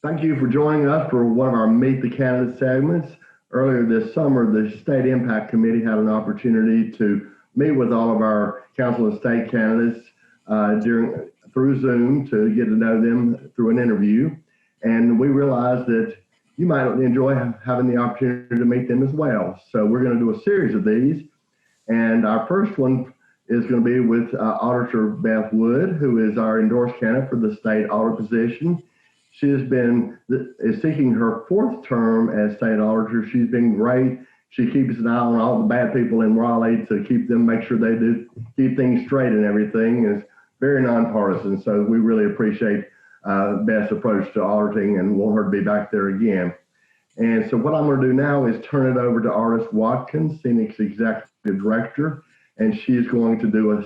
Thank you for joining us for one of our Meet the Candidate segments. Earlier this summer, the State EMPAC Committee had an opportunity to meet with all of our council and state candidates through Zoom to get to know them through an interview. And we realized that you might enjoy having the opportunity to meet them as well. So we're going to do a series of these. And our first one is going to be with Auditor Beth Wood, who is our endorsed candidate for the state auditor position. She is seeking her fourth term as state auditor. She's been great. She keeps an eye on all the bad people in Raleigh to make sure they do keep things straight and everything. Is very nonpartisan. So we really appreciate Beth's approach to auditing and want her to be back there again. And so what I'm going to do now is turn it over to Ardis Watkins, SEANC's Executive Director, and she's going to do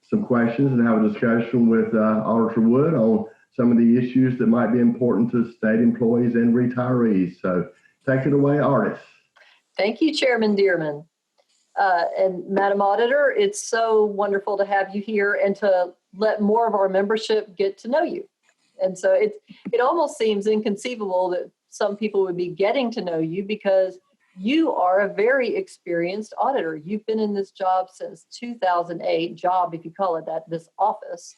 some questions and have a discussion with Auditor Wood on some of the issues that might be important to state employees and retirees. So take it away, Ardis. Thank you, Chairman Dearman. And Madam Auditor, it's so wonderful to have you here and to let more of our membership get to know you. And so it almost seems inconceivable that some people would be getting to know you because you are a very experienced auditor. You've been in this job since 2008, job if you call it that, this office.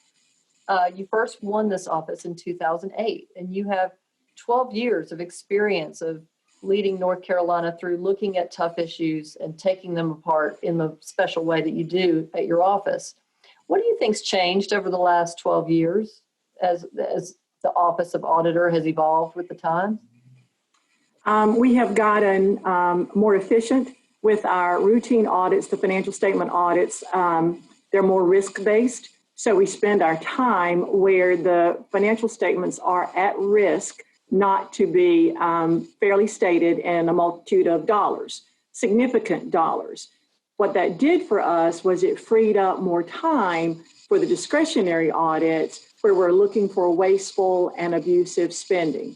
You first won this office in 2008, and you have 12 years of experience of leading North Carolina through looking at tough issues and taking them apart in the special way that you do at your office. What do you think's changed over the last 12 years as the Office of Auditor has evolved with the times? We have gotten more efficient with our routine audits, the financial statement audits. They're more risk-based. So we spend our time where the financial statements are at risk not to be fairly stated in a multitude of dollars, significant dollars. What that did for us was it freed up more time for the discretionary audits where we're looking for wasteful and abusive spending.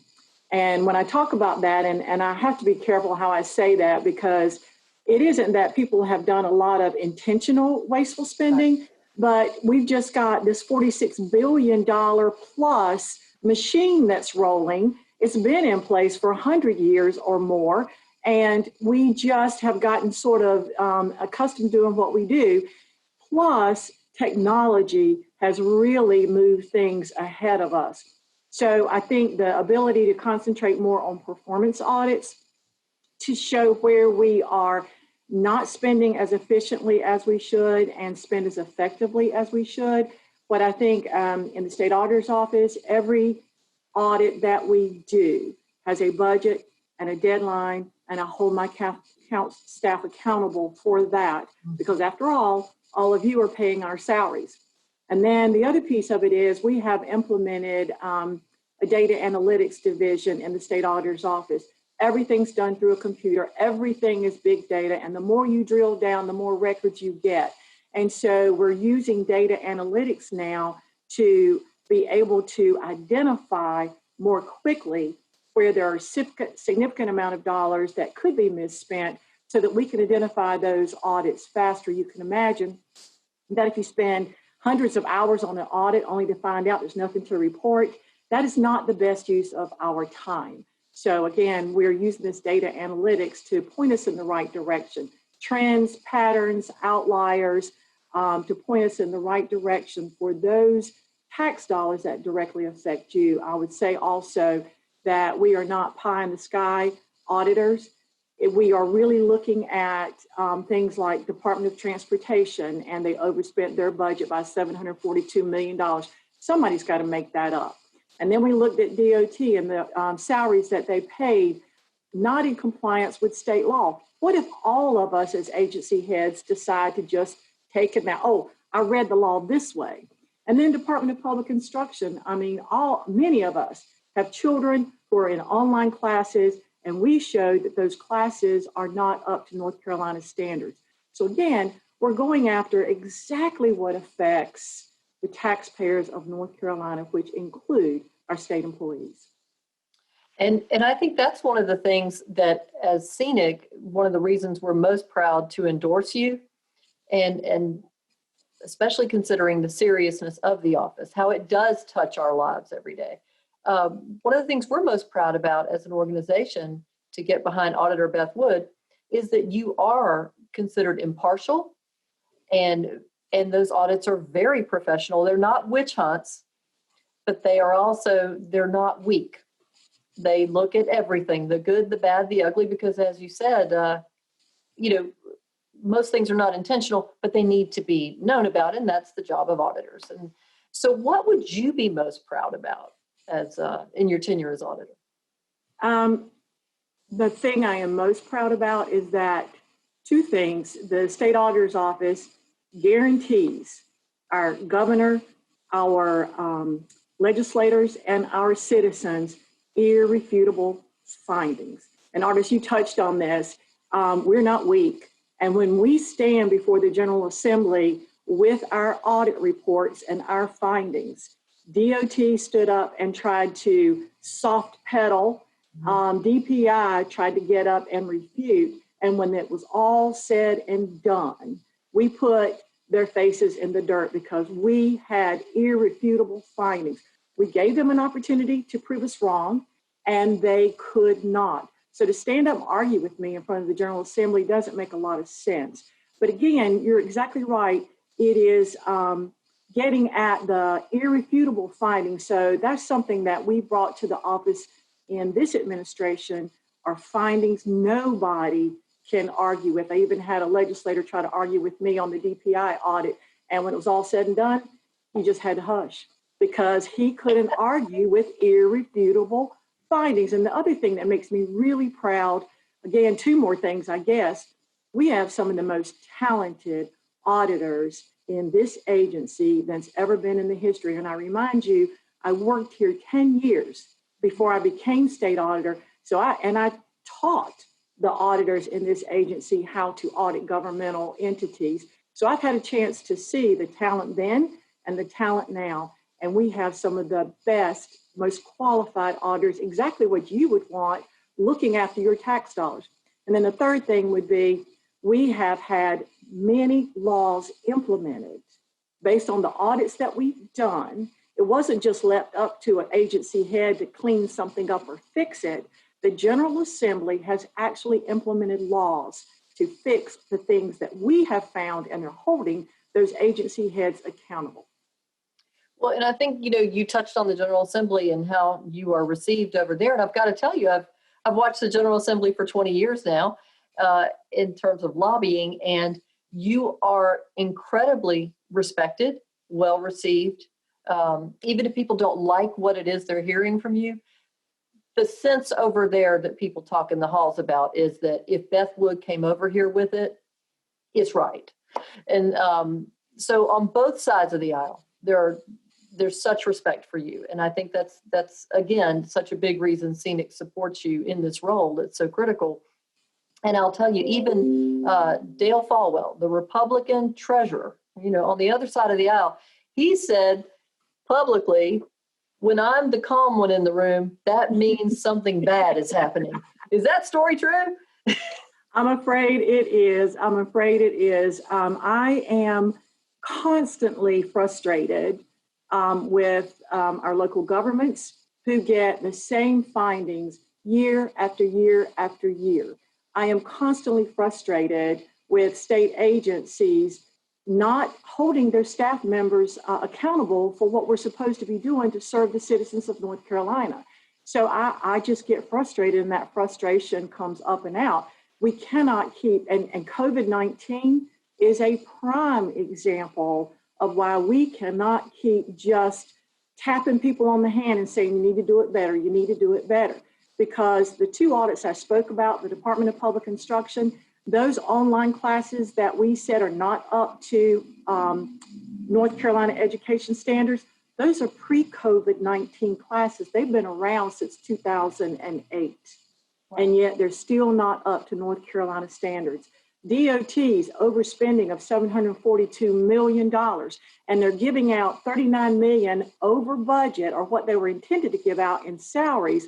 And when I talk about that, and I have to be careful how I say that because it isn't that people have done a lot of intentional wasteful spending, but we've just got this $46 billion plus machine that's rolling. It's been in place for 100 years or more, and we just have gotten sort of accustomed to doing what we do. Plus, technology has really moved things ahead of us. So I think the ability to concentrate more on performance audits to show where we are not spending as efficiently as we should and spend as effectively as we should. What I think in the state auditor's office, every audit that we do has a budget and a deadline, and I hold my staff accountable for that because after all of you are paying our salaries. And then the other piece of it is we have implemented a data analytics division in the state auditor's office. Everything's done through a computer. Everything is big data. And the more you drill down, the more records you get. And so we're using data analytics now to be able to identify more quickly where there are significant amount of dollars that could be misspent so that we can identify those audits faster. You can imagine that if you spend hundreds of hours on an audit only to find out there's nothing to report, that is not the best use of our time. So again, we're using this data analytics to point us in the right direction. Trends, patterns, outliers, to point us in the right direction for those tax dollars that directly affect you. I would say also that we are not pie in the sky auditors. We are really looking at things like Department of Transportation, and they overspent their budget by $742 million. Somebody's got to make that up. And then we looked at DOT and the salaries that they paid not in compliance with state law. What if all of us as agency heads decide to just take it now? Oh, I read the law this way. And then Department of Public Instruction, I mean, many of us have children who are in online classes, and we showed that those classes are not up to North Carolina standards. So again, we're going after exactly what affects the taxpayers of North Carolina, which include our state employees. And I think that's one of the things that as SEANC, one of the reasons we're most proud to endorse you, and especially considering the seriousness of the office, how it does touch our lives every day. one of the things we're most proud about as an organization to get behind Auditor Beth Wood is that you are considered impartial, and those audits are very professional. They're not witch hunts, but they're not weak. They look at everything, the good, the bad, the ugly, because as you said, most things are not intentional, but they need to be known about, and that's the job of auditors. And so what would you be most proud about as in your tenure as auditor? The thing I am most proud about is that two things. The State Auditor's Office guarantees our governor, our legislators, and our citizens irrefutable findings. And Ardis, you touched on this. We're not weak. And when we stand before the General Assembly with our audit reports and our findings, DOT stood up and tried to soft pedal. DPI tried to get up and refute. And when it was all said and done, we put their faces in the dirt because we had irrefutable findings. We gave them an opportunity to prove us wrong, and they could not. So to stand up and argue with me in front of the General Assembly doesn't make a lot of sense. But again, you're exactly right. It is getting at the irrefutable findings. So that's something that we brought to the office in this administration, are findings nobody can argue with. I even had a legislator try to argue with me on the DPI audit. And when it was all said and done, he just had to hush because he couldn't argue with irrefutable findings. And the other thing that makes me really proud, again, two more things, I guess, we have some of the most talented auditors in this agency that's ever been in the history. And I remind you, I worked here 10 years before I became state auditor. So I taught the auditors in this agency how to audit governmental entities. So I've had a chance to see the talent then and the talent now. And we have some of the best, most qualified auditors, exactly what you would want, looking after your tax dollars. And then the third thing would be, we have had many laws implemented based on the audits that we've done. It wasn't just left up to an agency head to clean something up or fix it. The General Assembly has actually implemented laws to fix the things that we have found, and they're holding those agency heads accountable. Well, and I think, you touched on the General Assembly and how you are received over there. And I've got to tell you, I've watched the General Assembly for 20 years now in terms of lobbying, and you are incredibly respected, well received. Even if people don't like what it is they're hearing from you, the sense over there that people talk in the halls about is that if Beth Wood came over here with it, it's right. And so on both sides of the aisle, there's such respect for you. And I think that's again, such a big reason SEANC supports you in this role. It's so critical. And I'll tell you, even Dale Falwell, the Republican treasurer, on the other side of the aisle, he said publicly, when I'm the calm one in the room, that means something bad is happening. Is that story true? I'm afraid it is. I am constantly frustrated with our local governments who get the same findings year after year after year. I am constantly frustrated with state agencies not holding their staff members accountable for what we're supposed to be doing to serve the citizens of North Carolina. So I just get frustrated, and that frustration comes up and out. We cannot keep, and COVID-19 is a prime example of why we cannot keep just tapping people on the hand and saying, you need to do it better, you need to do it better. Because the two audits I spoke about, the Department of Public Instruction, those online classes that we said are not up to North Carolina education standards, those are pre-COVID-19 classes. They've been around since 2008, and yet they're still not up to North Carolina standards. DOT's overspending of $742 million, and they're giving out $39 million over budget, or what they were intended to give out in salaries,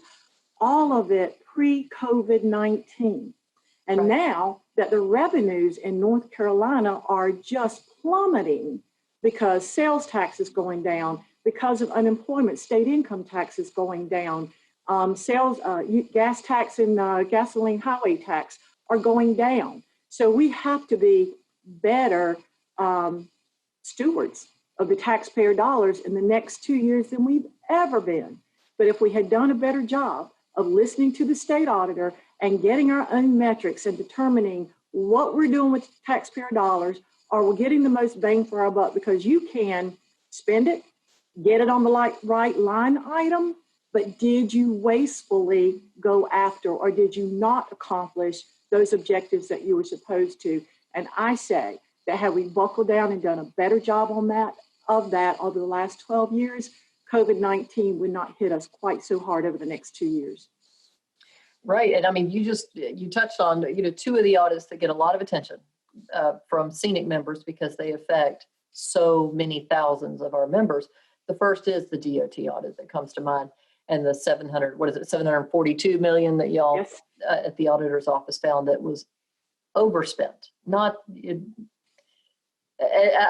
all of it pre-COVID-19. And right. Now that the revenues in North Carolina are just plummeting because sales tax is going down, because of unemployment, state income taxes going down, sales, gas tax and gasoline highway tax are going down. So we have to be better stewards of the taxpayer dollars in the next 2 years than we've ever been. But if we had done a better job of listening to the state auditor and getting our own metrics and determining what we're doing with taxpayer dollars, are we getting the most bang for our buck? Because you can spend it, get it on the right line item, but did you wastefully go after, or did you not accomplish those objectives that you were supposed to? And I say that had we buckled down and done a better job on that over the last 12 years, COVID-19 would not hit us quite so hard over the next 2 years. Right. And I mean, you touched on, two of the audits that get a lot of attention from SEANC members because they affect so many thousands of our members. The first is the DOT audit that comes to mind, and the 742 million that y'all Yes. At the auditor's office found that was overspent. I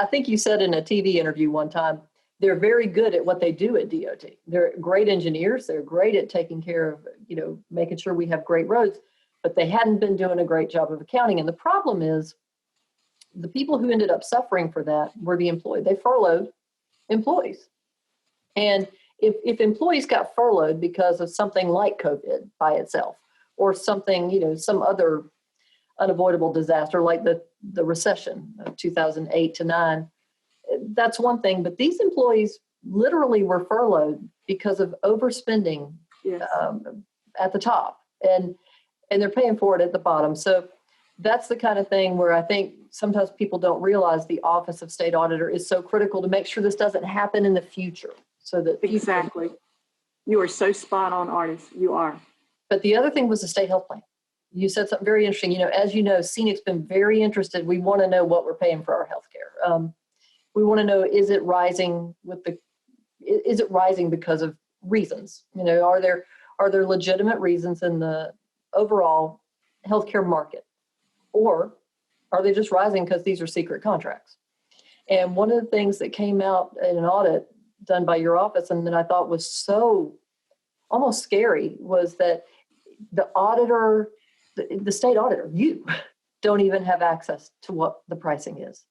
think you said in a TV interview one time, they're very good at what they do at DOT. They're great engineers. They're great at taking care of, making sure we have great roads, but they hadn't been doing a great job of accounting. And the problem is the people who ended up suffering for that were the employees. They furloughed employees. And if employees got furloughed because of something like COVID by itself, or something, some other unavoidable disaster like the recession of 2008 to 9, that's one thing. But these employees literally were furloughed because of overspending. Yes. At the top, and they're paying for it at the bottom. So that's the kind of thing where I think sometimes people don't realize the Office of State Auditor is so critical to make sure this doesn't happen in the future. So that exactly, you are so spot on, Ardis. You are. But the other thing was the state health plan. You said something very interesting. As you know, SEANC's been very interested. We want to know what we're paying for our health care. We want to know, is it rising because of reasons? Are there legitimate reasons in the overall healthcare market? Or are they just rising because these are secret contracts? And one of the things that came out in an audit done by your office, and that I thought was so almost scary, was that the auditor, the state auditor, you don't even have access to what the pricing is.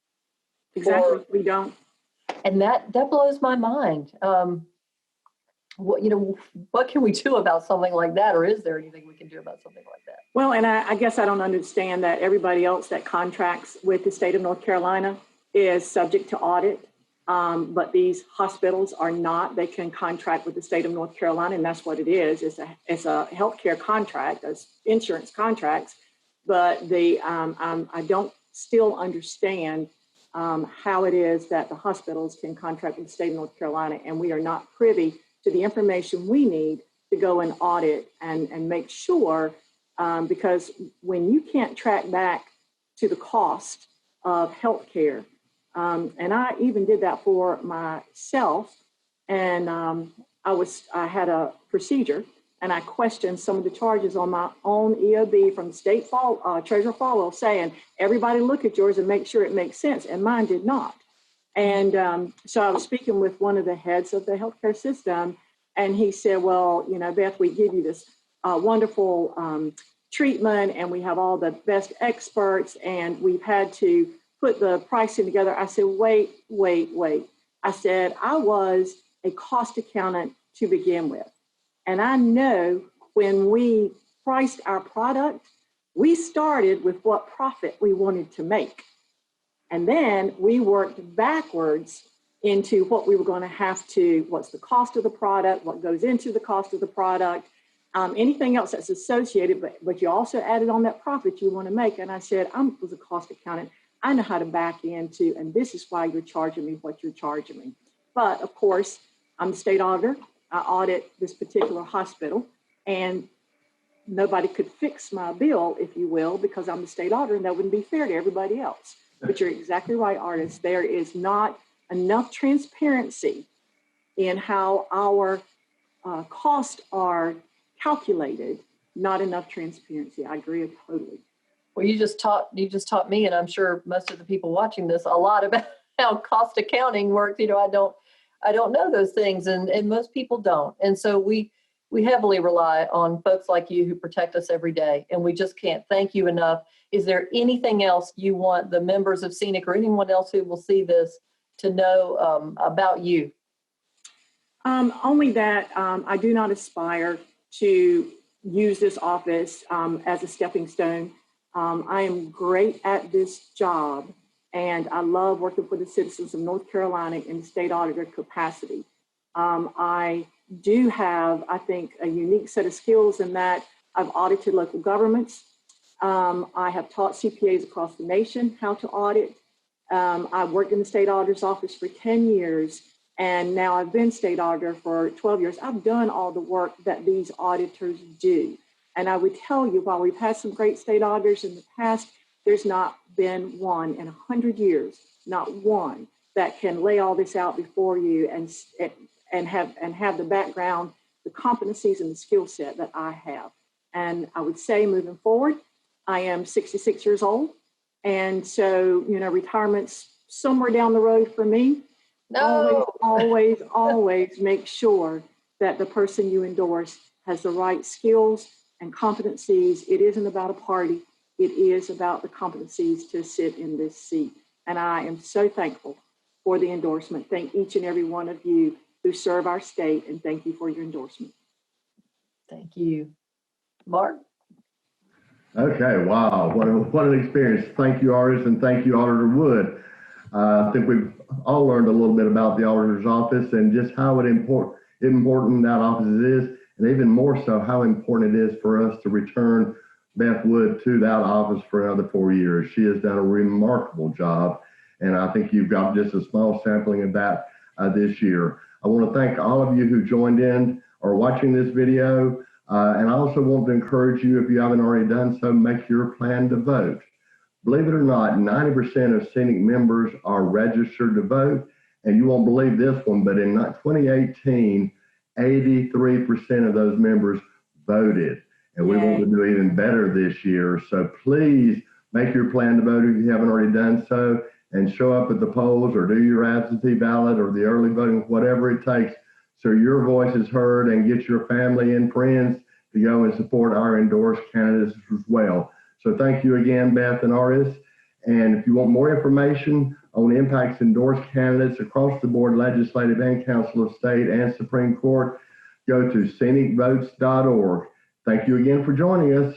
Exactly, we don't. And that blows my mind. What can we do about something like that? Or is there anything we can do about something like that? Well, and I guess I don't understand that everybody else that contracts with the state of North Carolina is subject to audit. But these hospitals are not. They can contract with the state of North Carolina, and that's what it is. It's a healthcare contract, it's insurance contracts. But I don't still understand how it is that the hospitals can contract with the state of North Carolina, and we are not privy to the information we need to go and audit and make sure, because when you can't track back to the cost of healthcare, and I even did that for myself, and I had a procedure, and I questioned some of the charges on my own EOB from the state Treasurer Falwell, saying, everybody look at yours and make sure it makes sense, and mine did not. And so I was speaking with one of the heads of the healthcare system, and he said, well, Beth, we give you this wonderful treatment, and we have all the best experts, and we've had to put the pricing together. I said, wait. I said, I was a cost accountant to begin with. And I know when we priced our product, we started with what profit we wanted to make. And then we worked backwards into what we were going to have to, what's the cost of the product, what goes into the cost of the product, anything else that's associated, but you also added on that profit you want to make. And I said, I was a cost accountant. I know how to back into, and this is why you're charging me what you're charging me. But of course, I'm the state auditor. I audit this particular hospital, and nobody could fix my bill, if you will, because I'm the state auditor, and that wouldn't be fair to everybody else. But you're exactly right, Ardis. There is not enough transparency in how our costs are calculated. Not enough transparency. I agree totally. Well, you just taught me, and I'm sure most of the people watching this, a lot about how cost accounting works. I don't know those things, and most people don't. And so we heavily rely on folks like you who protect us every day, and we just can't thank you enough. Is there anything else you want the members of SEANC or anyone else who will see this to know about you? Only that I do not aspire to use this office as a stepping stone. I am great at this job, and I love working for the citizens of North Carolina in the state auditor capacity. I do have, I think, a unique set of skills in that I've audited local governments. I have taught CPAs across the nation how to audit. I've worked in the state auditor's office for 10 years, and now I've been state auditor for 12 years. I've done all the work that these auditors do. And I would tell you, while we've had some great state auditors in the past, there's not been one in 100 years, not one that can lay all this out before you and have the background, the competencies and the skill set that I have. And I would say moving forward, I am 66 years old. And so, retirement's somewhere down the road for me. No. Always make sure that the person you endorse has the right skills and competencies. It isn't about a party. It is about the competencies to sit in this seat. And I am so thankful for the endorsement. Thank each and every one of you who serve our state, and thank you for your endorsement. Thank you. Mark? Okay, wow, what an experience. Thank you, Ardis, and thank you, Auditor Wood. I think we've all learned a little bit about the auditor's office and just how important that office is, and even more so how important it is for us to return Beth Wood to that office for another 4 years. She has done a remarkable job, and I think you've got just a small sampling of that this year. I want to thank all of you who joined in or watching this video, and I also want to encourage you, if you haven't already done so, make your plan to vote. Believe it or not, 90% of SEANC members are registered to vote, and you won't believe this one, but in 2018, 83% of those members voted, and we want to do even better this year. So please make your plan to vote if you haven't already done so, and show up at the polls or do your absentee ballot or the early voting, whatever it takes, so your voice is heard, and get your family and friends to go and support our endorsed candidates as well. So thank you again, Beth and Ardis. And if you want more information on EMPAC's endorsed candidates across the board, legislative and council of state and Supreme Court, go to scenicvotes.org. Thank you again for joining us.